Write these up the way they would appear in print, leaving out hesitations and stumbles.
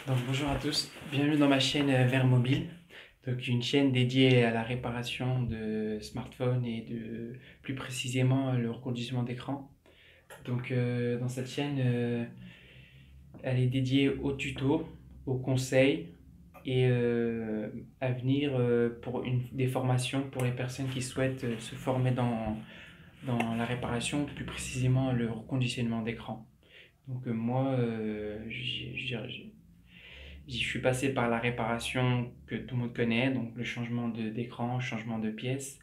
Donc bonjour à tous, bienvenue dans ma chaîne Vert Mobile, donc une chaîne dédiée à la réparation de smartphones et plus précisément le reconditionnement d'écran. Donc dans cette chaîne, elle est dédiée aux tutos, aux conseils et à venir pour des formations pour les personnes qui souhaitent se former dans la réparation, plus précisément le reconditionnement d'écran. Donc moi, je suis passé par la réparation que tout le monde connaît, donc le changement d'écran, changement de pièces,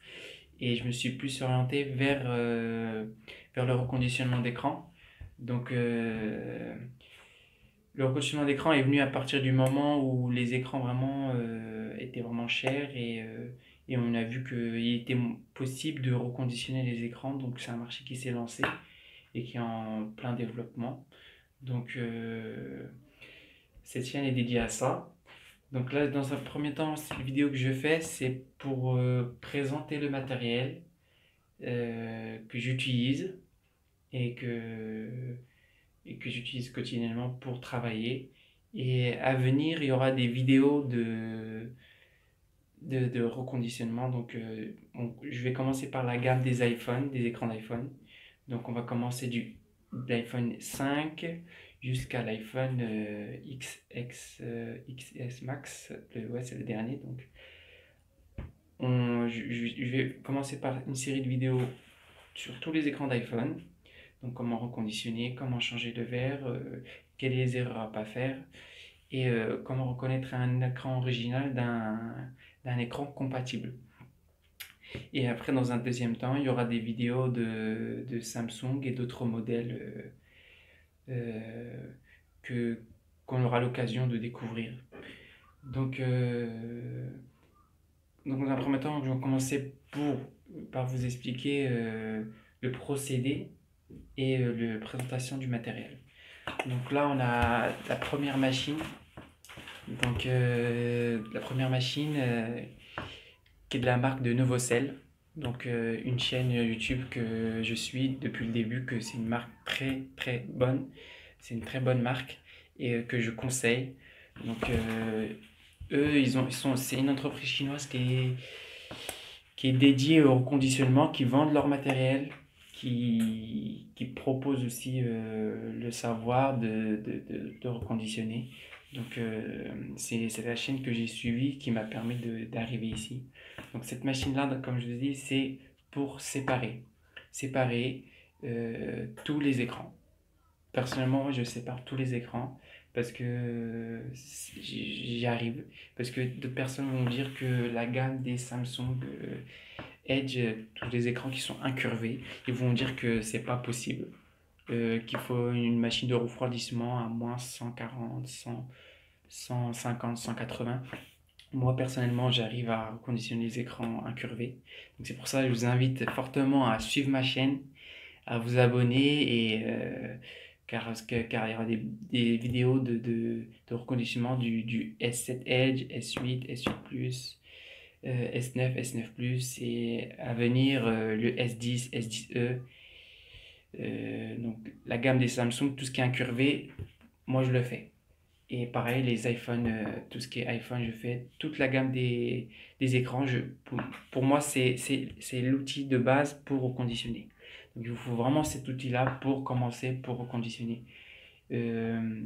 et je me suis plus orienté vers le reconditionnement d'écran. Donc le reconditionnement d'écran est venu à partir du moment où les écrans vraiment étaient vraiment chers et on a vu qu'il était possible de reconditionner les écrans, donc c'est un marché qui s'est lancé et qui est en plein développement. Donc cette chaîne est dédiée à ça. Donc là, dans un premier temps, cette vidéo que je fais, c'est pour présenter le matériel que j'utilise et que j'utilise quotidiennement pour travailler. Et à venir, il y aura des vidéos de reconditionnement. Donc, je vais commencer par la gamme des iPhones, des écrans d'iPhone. Donc, on va commencer de l'iPhone 5 jusqu'à l'iPhone XS Max. Ouais, c'est le dernier. Donc, je vais commencer par une série de vidéos sur tous les écrans d'iPhone. Donc, comment reconditionner, comment changer de verre, quelles sont les erreurs à ne pas faire et comment reconnaître un écran original d'un écran compatible. Et après, dans un deuxième temps, il y aura des vidéos de Samsung et d'autres modèles que, qu'on aura l'occasion de découvrir. Donc, dans un premier temps, je vais commencer par vous expliquer le procédé et la présentation du matériel. Donc là, on a la première machine. Donc, la première machine qui est de la marque de Novocell. Donc, une chaîne YouTube que je suis depuis le début, que c'est une marque très très bonne. C'est une très bonne marque et que je conseille. Donc, eux, c'est une entreprise chinoise qui est dédiée au reconditionnement, qui vendent leur matériel, qui propose aussi le savoir de reconditionner. Donc c'est la chaîne que j'ai suivie qui m'a permis d'arriver ici. Donc cette machine-là, comme je vous dis, c'est pour séparer tous les écrans. Personnellement, je sépare tous les écrans parce que j'y arrive. Parce que d'autres personnes vont dire que la gamme des Samsung Edge, tous les écrans qui sont incurvés, ils vont dire que c'est pas possible. Qu'il faut une machine de refroidissement à moins 140, 100, 150, 180. Moi, personnellement, j'arrive à conditionner les écrans incurvés. Donc, c'est pour ça que je vous invite fortement à suivre ma chaîne, à vous abonner car il y aura des vidéos de reconditionnement du S7 Edge, S8, S8 Plus, S9, S9 Plus et à venir le S10, S10e. Donc la gamme des Samsung, tout ce qui est incurvé, moi je le fais. Et pareil, les iPhones, tout ce qui est iPhone, je fais toute la gamme des écrans. Pour moi, c'est l'outil de base pour reconditionner. Donc il vous faut vraiment cet outil-là pour commencer, pour reconditionner. Euh,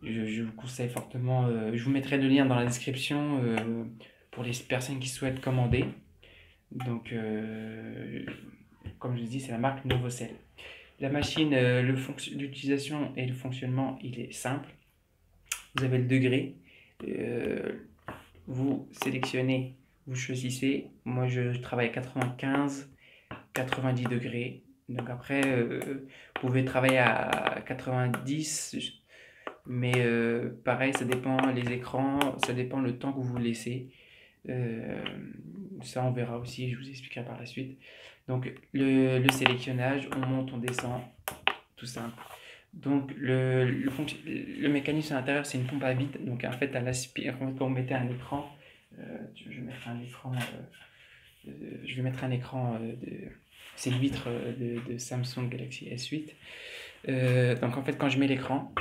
je vous conseille fortement, je vous mettrai le lien dans la description pour les personnes qui souhaitent commander. Donc, comme je dis, c'est la marque Novocell. La machine, l'utilisation et le fonctionnement, il est simple. Vous avez le degré. Euh, vous sélectionnez, vous choisissez. Moi, je travaille à 95, 90 degrés. Donc après, vous pouvez travailler à 90, mais pareil, ça dépend les écrans, ça dépend le temps que vous laissez. Euh, Ça, on verra aussi, je vous expliquerai par la suite. Donc, le sélectionnage, on monte, on descend, tout simple. Donc, le mécanisme à l'intérieur, c'est une pompe à vide. Donc, en fait, elle aspire. Quand vous mettez un écran, je vais mettre un écran, c'est une vitre de Samsung Galaxy S8. Donc, en fait, quand je mets l'écran,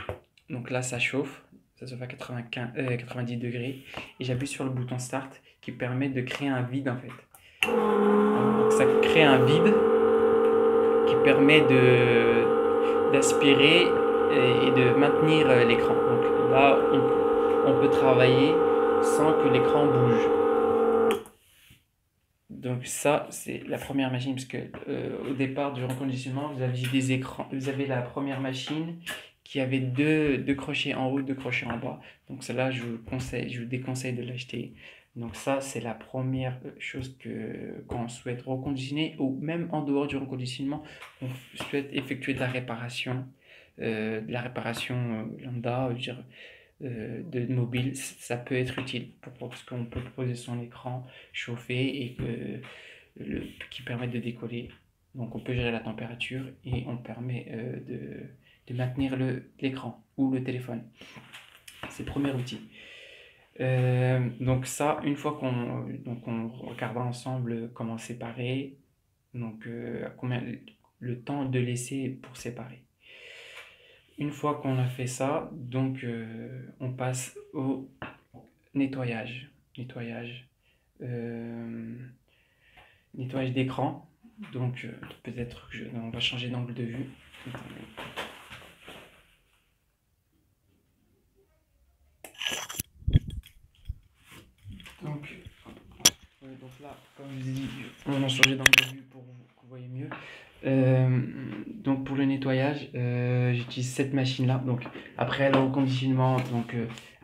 donc là, ça chauffe. ça se fait à 90 degrés, et j'appuie sur le bouton Start qui permet de créer un vide en fait. Donc ça crée un vide qui permet d'aspirer et de maintenir l'écran. Donc là, on peut travailler sans que l'écran bouge. Donc ça, c'est la première machine, parce que au départ du reconditionnement, vous aviez des écrans, vous avez la première machine qui avait deux crochets en haut, deux crochets en bas. Donc celle-là, je vous déconseille de l'acheter. Donc ça, c'est la première chose quand on souhaite reconditionner, ou même en dehors du reconditionnement, on souhaite effectuer de la réparation lambda, je veux dire, de mobile, ça peut être utile parce qu'on peut poser son écran chauffé et qui permet de décoller. Donc on peut gérer la température et on permet de maintenir l'écran ou le téléphone. C'est le premier outil. Donc ça, une fois on regardera ensemble comment séparer, donc le temps de laisser pour séparer. Une fois qu'on a fait ça, donc on passe au nettoyage. Nettoyage d'écran. Donc peut-être on va changer d'angle de vue. Donc là, comme je vous ai dit, on a changé d'angle de vue pour que vous voyez mieux. Donc pour le nettoyage, j'utilise cette machine-là. Donc après le reconditionnement, donc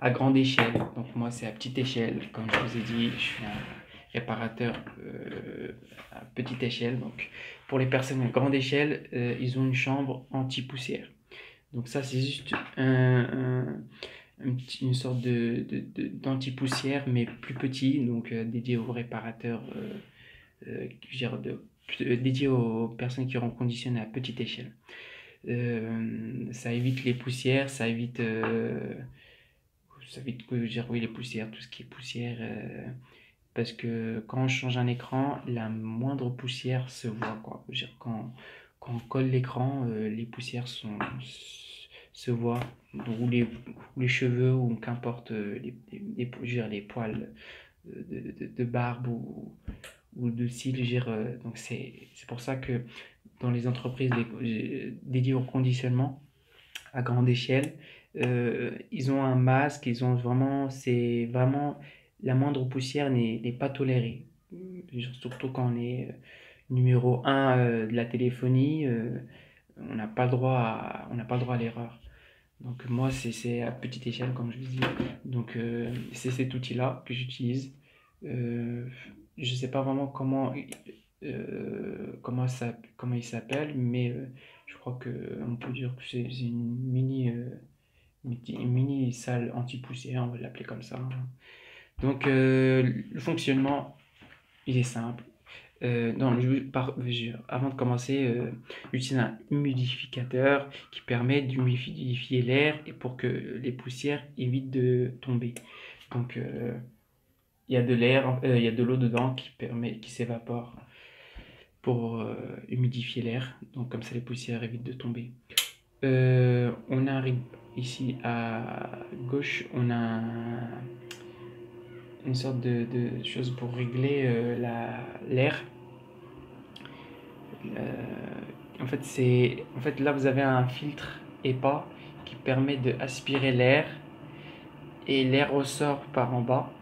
à grande échelle. Donc moi c'est à petite échelle, comme je vous ai dit, je suis un réparateur à petite échelle. Donc pour les personnes à grande échelle, ils ont une chambre anti-poussière. Donc ça c'est juste une sorte d'anti-poussière mais plus petit, donc dédié aux réparateurs, dédié aux personnes qui reconditionnent à petite échelle. Ça évite les poussières, ça évite oui, les poussières, tout ce qui est poussière, parce que quand on change un écran, la moindre poussière se voit, quoi. Je veux dire, quand on colle l'écran, les poussières se voient, ou les cheveux, ou qu'importe, les poils de barbe ou de cils, donc c'est pour ça que dans les entreprises dédiées au conditionnement à grande échelle, ils ont un masque, c'est vraiment, la moindre poussière n'est pas tolérée. Surtout quand on est numéro 1 de la téléphonie, on n'a pas le droit à l'erreur. Donc moi, c'est à petite échelle, comme je vous dis. Donc c'est cet outil-là que j'utilise. Je ne sais pas vraiment comment il s'appelle, mais je crois qu'on peut dire que c'est une mini salle anti-poussière, on va l'appeler comme ça. Donc le fonctionnement, il est simple. Non, avant de commencer, j'utilise un humidificateur qui permet d'humidifier l'air et pour que les poussières évitent de tomber. Donc il y a de l'air, il y a de l'eau dedans qui s'évapore pour humidifier l'air. Donc comme ça les poussières évitent de tomber. On a ici à gauche, on a une sorte de chose pour régler l'air. En fait, là vous avez un filtre EPA qui permet d'aspirer l'air et l'air ressort par en bas.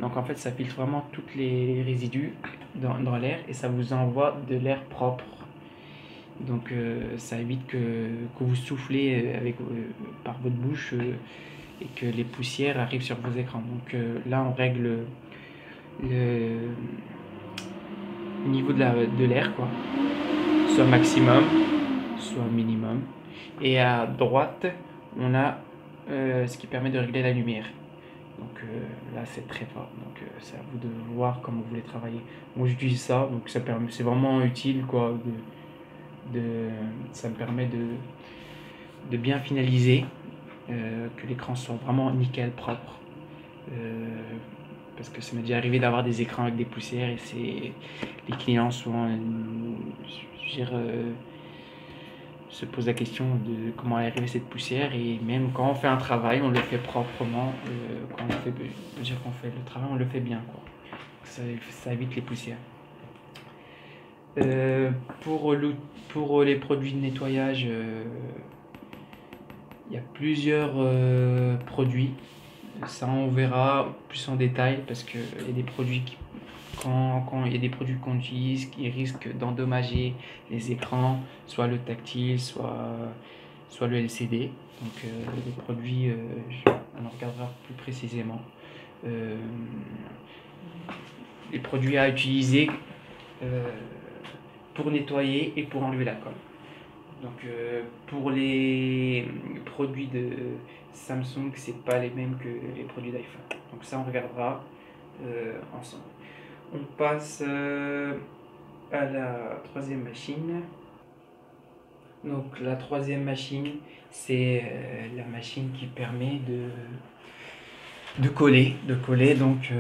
Donc en fait ça filtre vraiment tous les résidus dans l'air et ça vous envoie de l'air propre. Donc ça évite que vous soufflez par votre bouche et que les poussières arrivent sur vos écrans. Donc là on règle le niveau de l'air, quoi, soit maximum, soit minimum. Et à droite, on a ce qui permet de régler la lumière. Donc là c'est très fort, donc c'est à vous de voir comment vous voulez travailler. Moi j'utilise ça, donc c'est vraiment utile, quoi. Ça me permet de bien finaliser, que l'écran soit vraiment nickel, propre. Parce que ça m'est déjà arrivé d'avoir des écrans avec des poussières et les clients souvent se pose la question de comment est arrivée cette poussière, et même quand on fait un travail, on le fait proprement. Quand on fait, je veux dire qu'on fait le travail, on le fait bien, quoi. Ça évite les poussières. Euh, pour, pour les produits de nettoyage, il y a plusieurs produits. Ça, on verra plus en détail parce qu'il y a des produits quand il y a des produits qu'on utilise qui risquent d'endommager les écrans, soit le tactile, soit le LCD. Donc les produits, on en regardera plus précisément. Euh, les produits à utiliser euh, pour nettoyer et pour enlever la colle. Donc pour les produits de Samsung, c'est pas les mêmes que les produits d'iPhone. Donc ça, on regardera ensemble. On passe à la troisième machine. Donc la troisième machine, c'est la machine qui permet de coller, donc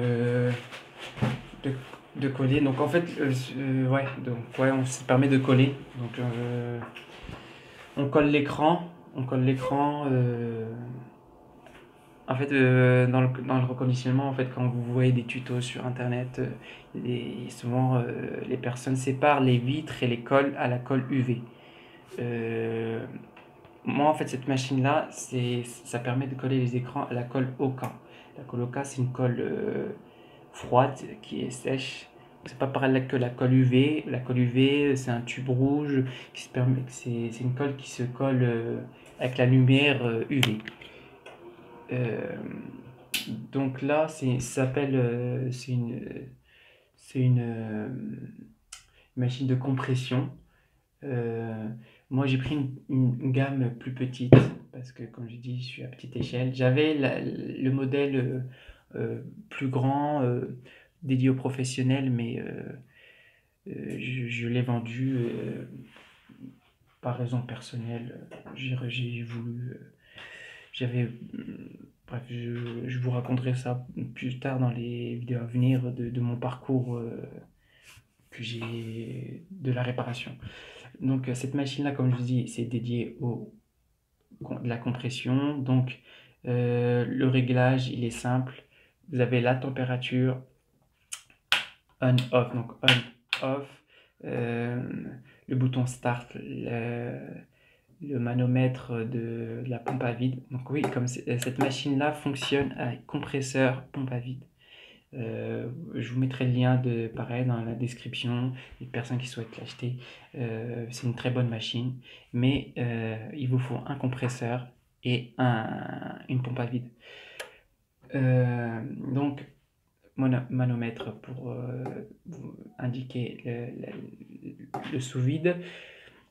de coller. Donc en fait, on se permet de coller. Donc on colle l'écran. En fait, dans le reconditionnement, en fait, quand vous voyez des tutos sur internet, souvent les personnes séparent les vitres et les collent à la colle UV. Moi, en fait, cette machine-là, ça permet de coller les écrans à la colle Oka. La colle Oka, c'est une colle froide qui est sèche. C'est pas pareil que la colle UV. La colle UV, c'est un tube rouge c'est une colle qui se colle avec la lumière UV. Donc là, ça s'appelle, c'est une machine de compression. Moi, j'ai pris une gamme plus petite parce que, comme je dis, je suis à petite échelle. J'avais le modèle plus grand dédié aux professionnels, mais je l'ai vendu par raison personnelle. J'ai voulu. J'avais. Bref, je vous raconterai ça plus tard dans les vidéos à venir de mon parcours que j'ai de la réparation. Donc cette machine-là, comme je vous dis, c'est dédié de la compression. Donc le réglage, il est simple. Vous avez la température on-off. Donc on-off, le bouton start, le manomètre de la pompe à vide. Donc oui, comme cette machine-là fonctionne avec compresseur pompe à vide. Je vous mettrai le lien pareil dans la description, les personnes qui souhaitent l'acheter. C'est une très bonne machine, mais il vous faut un compresseur et une pompe à vide. Donc manomètre pour indiquer le sous-vide,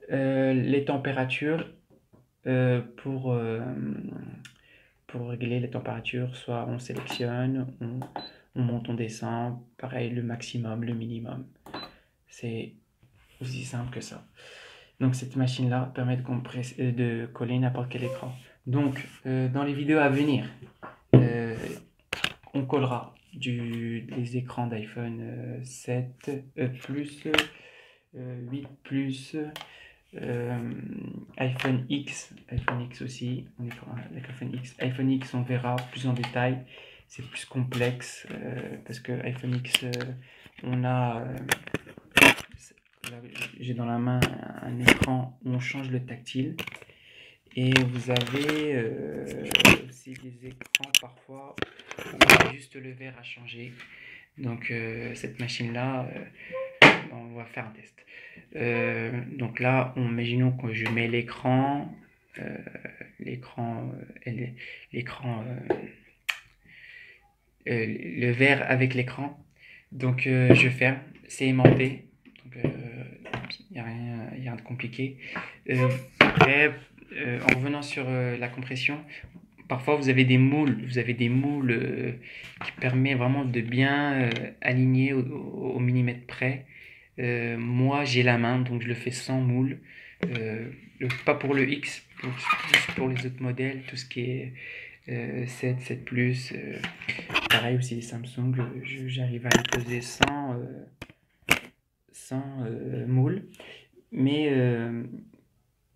les températures pour régler les températures, soit on sélectionne, on monte, on descend, pareil le maximum, le minimum. C'est aussi simple que ça. Donc cette machine-là permet de coller n'importe quel écran. Donc dans les vidéos à venir, on collera les écrans d'iPhone 7 Plus, 8 Plus, iPhone X aussi, iPhone X on verra plus en détail, c'est plus complexe parce que iPhone X j'ai dans la main un écran où on change le tactile, et vous avez aussi des écrans parfois où il y a juste le verre à changer. Donc cette machine là on va faire un test. Donc là, imaginons que je mets l'écran, le verre avec l'écran. Donc je ferme, c'est aimanté. Donc il n'y a rien de compliqué. Après, en revenant sur la compression, parfois vous avez des moules, qui permettent vraiment de bien aligner au millimètre près. Moi j'ai la main, donc je le fais sans moule. Pas pour le X, juste pour les autres modèles, tout ce qui est 7 Plus, pareil aussi les Samsung, j'arrive à les poser sans moule. Mais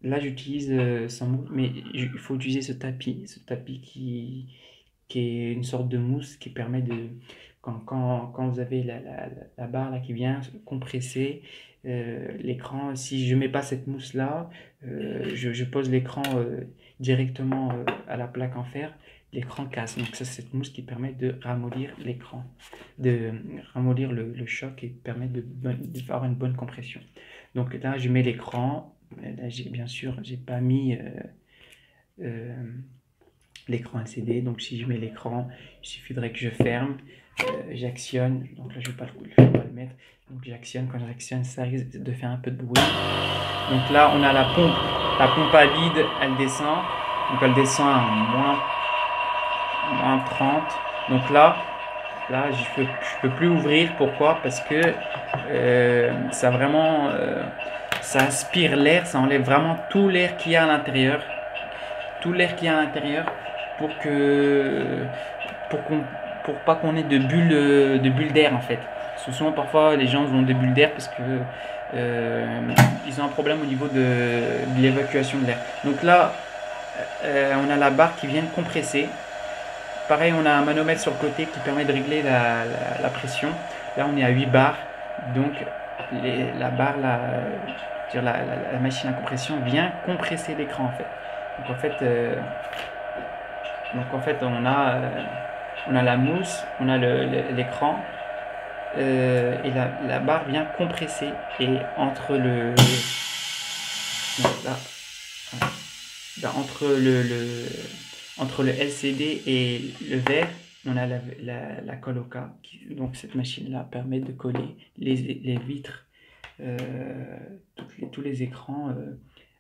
là j'utilise sans moule, mais il faut utiliser ce tapis qui est une sorte de mousse qui permet de, quand vous avez la barre là qui vient compresser l'écran, si je mets pas cette mousse là, je pose l'écran directement à la plaque en fer, l'écran casse. Donc ça, c'est cette mousse qui permet de ramollir l'écran, de ramollir le choc et permet de faire une bonne compression. Donc là, je mets l'écran. Là, bien sûr, j'ai pas mis euh, l'écran LCD. Donc si je mets l'écran, il suffirait que je ferme, j'actionne. Donc là, je vais pas le mettre. Donc j'actionne. Quand j'actionne, ça risque de faire un peu de bruit. Donc là, on a la pompe. La pompe à vide, elle descend. Donc elle descend à moins 30. Donc là, je peux plus ouvrir. Pourquoi? Parce que ça vraiment, ça aspire l'air, ça enlève vraiment tout l'air qu'il y a à l'intérieur, tout l'air qu'il y a à l'intérieur, pour que, pour qu'on, pour pas qu'on ait de bulles d'air en fait. Souvent, parfois, les gens ont des bulles d'air parce que ils ont un problème au niveau de l'évacuation de l'air. Donc là, on a la barre qui vient de compresser. Pareil, on a un manomètre sur le côté qui permet de régler la pression. Là, on est à 8 bars. Donc, la barre, la machine à compression vient compresser l'écran en fait. Donc en fait, on a la mousse, on a l'écran et la barre vient compresser. Et entre le, non, là, là, entre le LCD et le verre, on a la colle Oka. Donc cette machine-là permet de coller les vitres, tous les écrans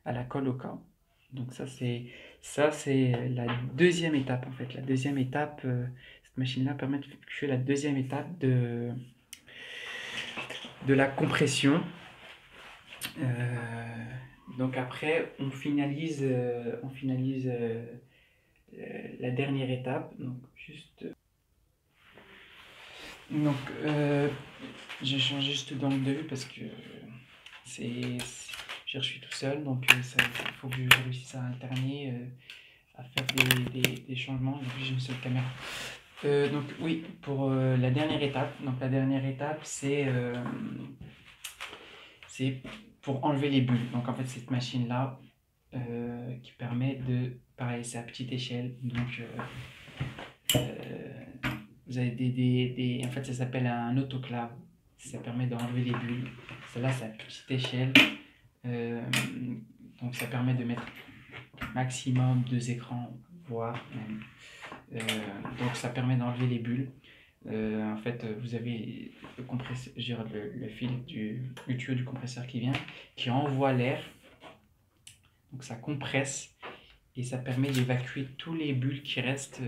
à la colle Oka. Donc ça c'est la deuxième étape en fait. La deuxième étape, cette machine-là permet d'effectuer la deuxième étape de la compression. Donc après, on finalise la dernière étape. Donc juste, donc j'ai changé juste d'angle de vue parce que c'est, je suis tout seul, donc il faut que je réussisse à alterner, à faire des changements. Donc j'ai une seule caméra. Donc oui, pour la dernière étape. Donc la dernière étape, c'est pour enlever les bulles. Donc en fait, cette machine-là qui permet de, pareil, c'est à petite échelle. Donc vous avez en fait, ça s'appelle un autoclave. Ça permet d'enlever les bulles. Celle-là, c'est à petite échelle. Euh, donc ça permet de mettre maximum 2 écrans, voire même. Donc ça permet d'enlever les bulles. En fait, vous avez le fil le tuyau du compresseur qui vient, qui envoie l'air. Donc ça compresse et ça permet d'évacuer tous les bulles qui restent.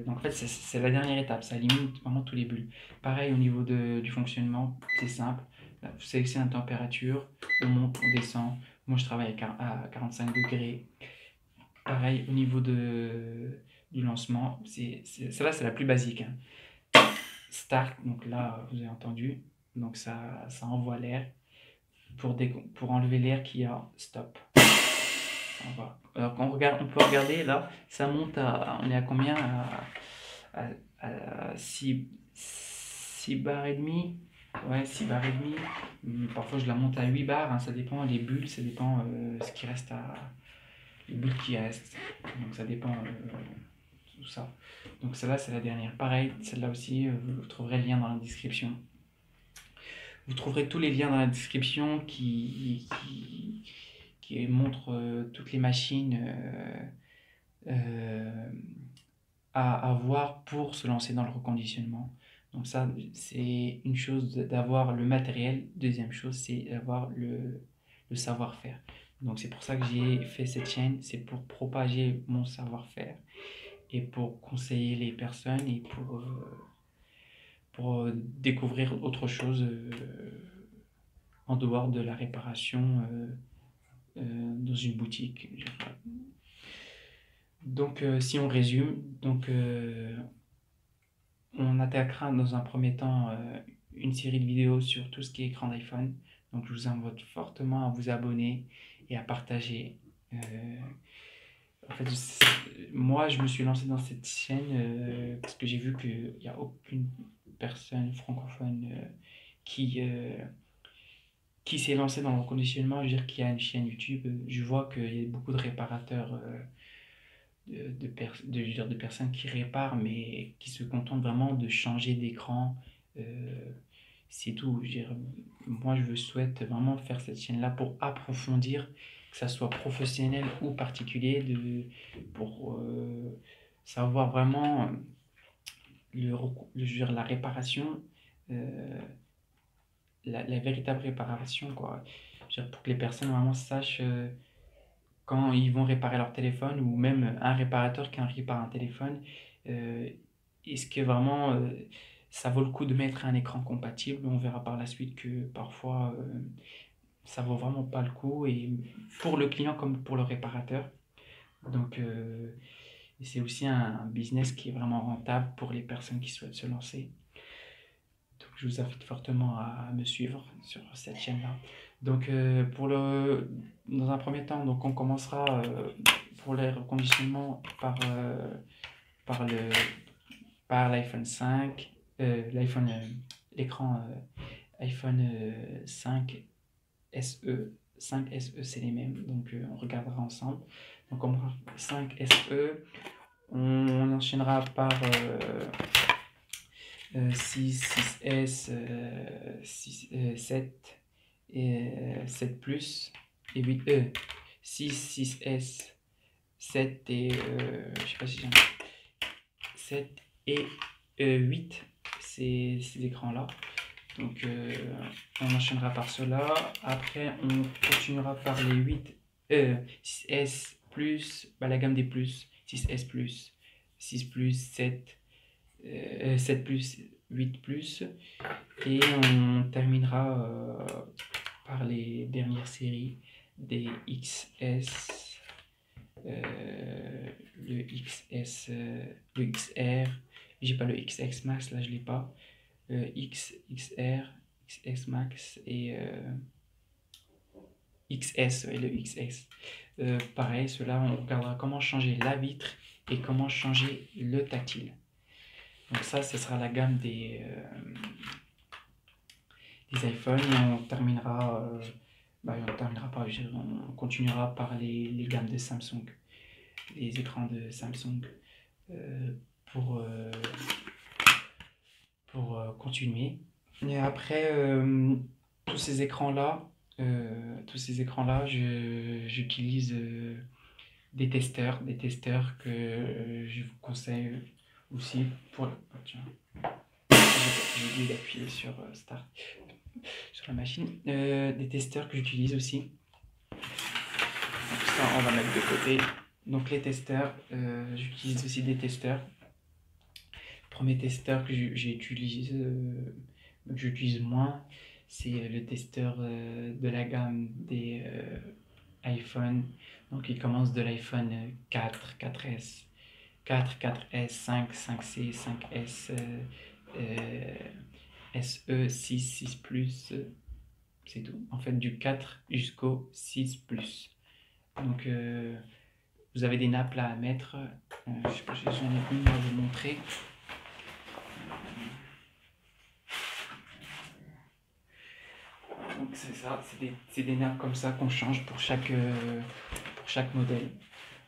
Donc en fait, c'est la dernière étape, ça élimine vraiment tous les bulles. Pareil au niveau du fonctionnement, c'est simple. Là, vous sélectionnez la température, on monte, on descend. Moi je travaille à 45 degrés. Pareil au niveau du lancement, celle-là c'est la plus basique, hein. Start, donc là vous avez entendu, donc ça envoie l'air. Pour enlever l'air qu'il y a, stop. Alors quand on peut regarder là, ça monte on est à combien? À 6 bars et demi. Ouais, 6 bars et demi. Parfois je la monte à 8 bars, hein, ça dépend les bulles, ça dépend ce qui reste les bulles qui restent. Donc ça dépend tout ça. Donc celle-là c'est la dernière. Pareil, celle-là aussi, vous trouverez le lien dans la description. Vous trouverez tous les liens dans la description qui montrent toutes les machines à voir pour se lancer dans le reconditionnement. Donc ça, c'est une chose d'avoir le matériel. Deuxième chose, c'est d'avoir le savoir-faire. Donc c'est pour ça que j'ai fait cette chaîne, c'est pour propager mon savoir-faire et pour conseiller les personnes et pour découvrir autre chose en dehors de la réparation dans une boutique. Donc si on résume, donc on attaquera dans un premier temps une série de vidéos sur tout ce qui est écran d'iPhone. Donc je vous invite fortement à vous abonner et à partager. En fait, moi, je me suis lancé dans cette chaîne parce que j'ai vu qu'il n'y a aucune personne francophone qui s'est lancée dans le reconditionnement. Je veux dire, qui a une chaîne YouTube. Je vois qu'il y a beaucoup de réparateurs, je veux dire, de personnes qui réparent, mais qui se contentent vraiment de changer d'écran. Euh, c'est tout. Je veux dire, moi, souhaite vraiment faire cette chaîne-là pour approfondir, que ça soit professionnel ou particulier, pour savoir vraiment je veux dire, la réparation, euh, la véritable réparation, quoi. Je veux dire, pour que les personnes vraiment sachent quand ils vont réparer leur téléphone, ou même un réparateur qui répare un téléphone, euh, est-ce que vraiment ça vaut le coup de mettre un écran compatible? On verra par la suite que parfois ça vaut vraiment pas le coup, et pour le client comme pour le réparateur. Donc c'est aussi un business qui est vraiment rentable pour les personnes qui souhaitent se lancer. Donc je vous invite fortement à me suivre sur cette chaîne-là. Donc dans un premier temps, donc on commencera pour les reconditionnements par le par l'iPhone 5, l'écran iPhone 5 SE. 5 SE, c'est les mêmes, donc on regardera ensemble. Donc on prend 5 SE, on enchaînera par 6, 6S, 7 et 7 Plus et 8 6, 6S, 7 et je sais pas si j'ai 7 et 8, ces écrans-là. Donc on enchaînera par cela. Après on continuera par les 8 6S plus, la gamme des plus, 6S plus, 6 plus, 7 7 plus, 8 plus, et on terminera par les dernières séries des XS, le XS, le XR, j'ai pas le XX Max, là je l'ai pas, XR, XS Max et XS, et le XS. Pareil, cela on regardera comment changer la vitre et comment changer le tactile. Donc ça, ce sera la gamme des iPhones, et on terminera, pas, on continuera par les gammes de Samsung, les écrans de Samsung, euh, pour, euh, pour continuer. Et après, tous ces écrans-là, j'utilise des testeurs que je vous conseille aussi pour le... oh, tiens, j'ai oublié d'appuyer sur Start sur la machine. Des testeurs que j'utilise aussi. Donc ça, on va mettre de côté. Donc les testeurs, j'utilise aussi des testeurs. Le premier testeur que j'utilise moins, c'est le testeur de la gamme des iPhone. Donc il commence de l'iPhone 4, 4S, 4, 4S, 5, 5C, 5S, SE, 6, 6 Plus, c'est tout. En fait, du 4 jusqu'au 6 Plus. Donc vous avez des nappes là à mettre. Je sais pas, j'en ai une à vous montrer. Donc c'est ça, c'est des nappes comme ça qu'on change pour chaque modèle.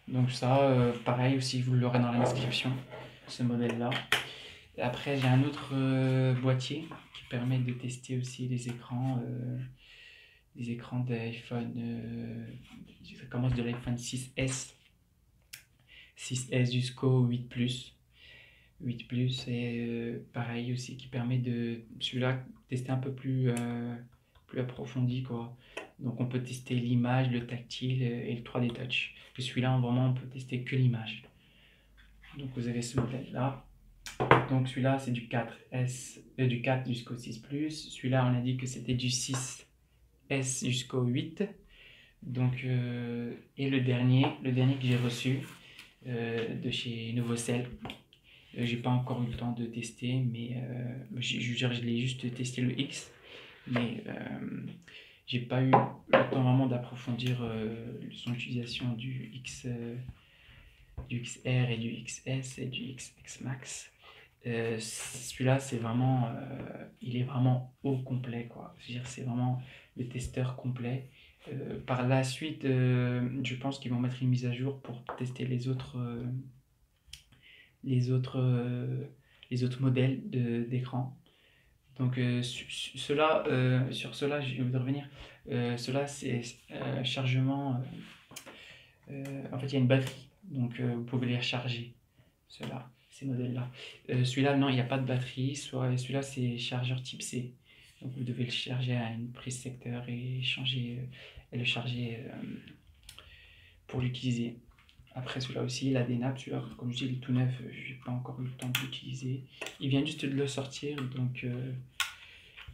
Donc ça, pareil aussi, vous l'aurez dans la description, ce modèle-là. Après, j'ai un autre boîtier qui permet de tester aussi les écrans d'iPhone. Ça commence de l'iPhone 6S, 6S jusqu'au 8 Plus. 8 Plus, et pareil aussi, qui permet de celui-là tester un peu plus approfondi, quoi. Donc on peut tester l'image, le tactile et le 3D touch. Et celui-là, vraiment, on peut tester que l'image. Donc vous avez ce modèle-là. Donc celui-là, c'est du 4S, du 4 jusqu'au 6 Plus. Celui-là, on a dit que c'était du 6S jusqu'au 8. Donc, et le dernier que j'ai reçu de chez Novocell. J'ai pas encore eu le temps de tester, mais je l'ai juste testé le X. Mais j'ai pas eu le temps vraiment d'approfondir son utilisation du XR et du XS et du XX Max. Celui-là, il est vraiment au complet, quoi. Je veux dire, c'est vraiment le testeur complet. Par la suite, je pense qu'ils vont mettre une mise à jour pour tester les autres, euh, les autres modèles d'écran. Donc, sur cela, je vais revenir. Cela, c'est chargement. En fait, il y a une batterie, donc vous pouvez les recharger. Ces modèles-là. Celui-là, non, il n'y a pas de batterie. Celui-là, c'est chargeur type C. Donc, vous devez le charger à une prise secteur et le charger pour l'utiliser. Après, celui-là aussi, il a des nappes. Celui-là, comme je dis, il est tout neuf. Je n'ai pas encore eu le temps de l'utiliser. Il vient juste de le sortir. Donc,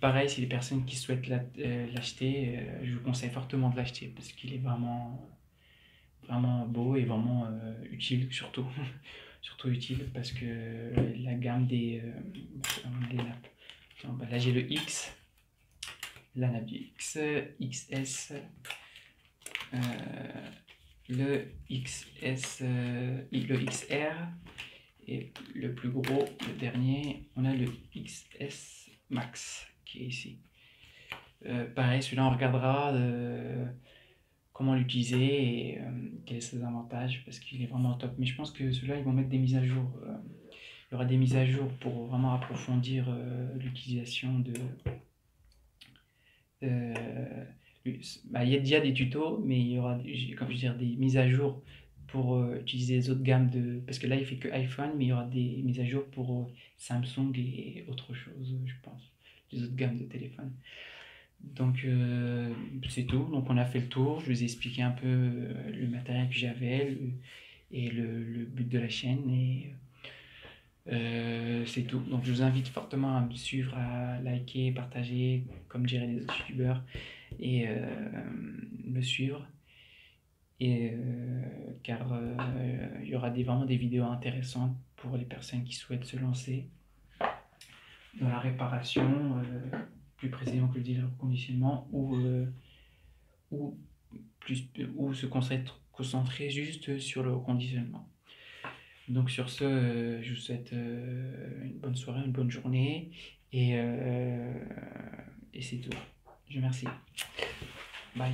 pareil, si les personnes qui souhaitent l'acheter, je vous conseille fortement de l'acheter parce qu'il est vraiment beau et vraiment utile, surtout. Surtout utile parce que la gamme des nappes. Donc, là, j'ai le X, la nappe du X, XS, le XS, le XR et le plus gros, le dernier, on a le XS Max qui est ici. Pareil, celui-là on regardera comment l'utiliser et quels sont ses avantages parce qu'il est vraiment top. Mais je pense que celui-là ils vont mettre des mises à jour. Il y aura des mises à jour pour vraiment approfondir l'utilisation de. Il y a déjà des tutos, mais il y aura, comme je veux dire, des mises à jour pour utiliser les autres gammes de. Parce que là, il fait que iPhone, mais il y aura des mises à jour pour Samsung et autre chose, je pense. Les autres gammes de téléphone. Donc, c'est tout. Donc, on a fait le tour. Je vous ai expliqué un peu le matériel que j'avais et le but de la chaîne. Et c'est tout. Donc, je vous invite fortement à me suivre, à liker, partager, comme diraient les autres youtubeurs, et me suivre. Et, car il y aura vraiment des vidéos intéressantes pour les personnes qui souhaitent se lancer dans la réparation, plus précisément que le reconditionnement, ou, ou se concentrer juste sur le reconditionnement. Donc sur ce, je vous souhaite une bonne soirée, une bonne journée, et c'est tout. Je vous remercie. Bye.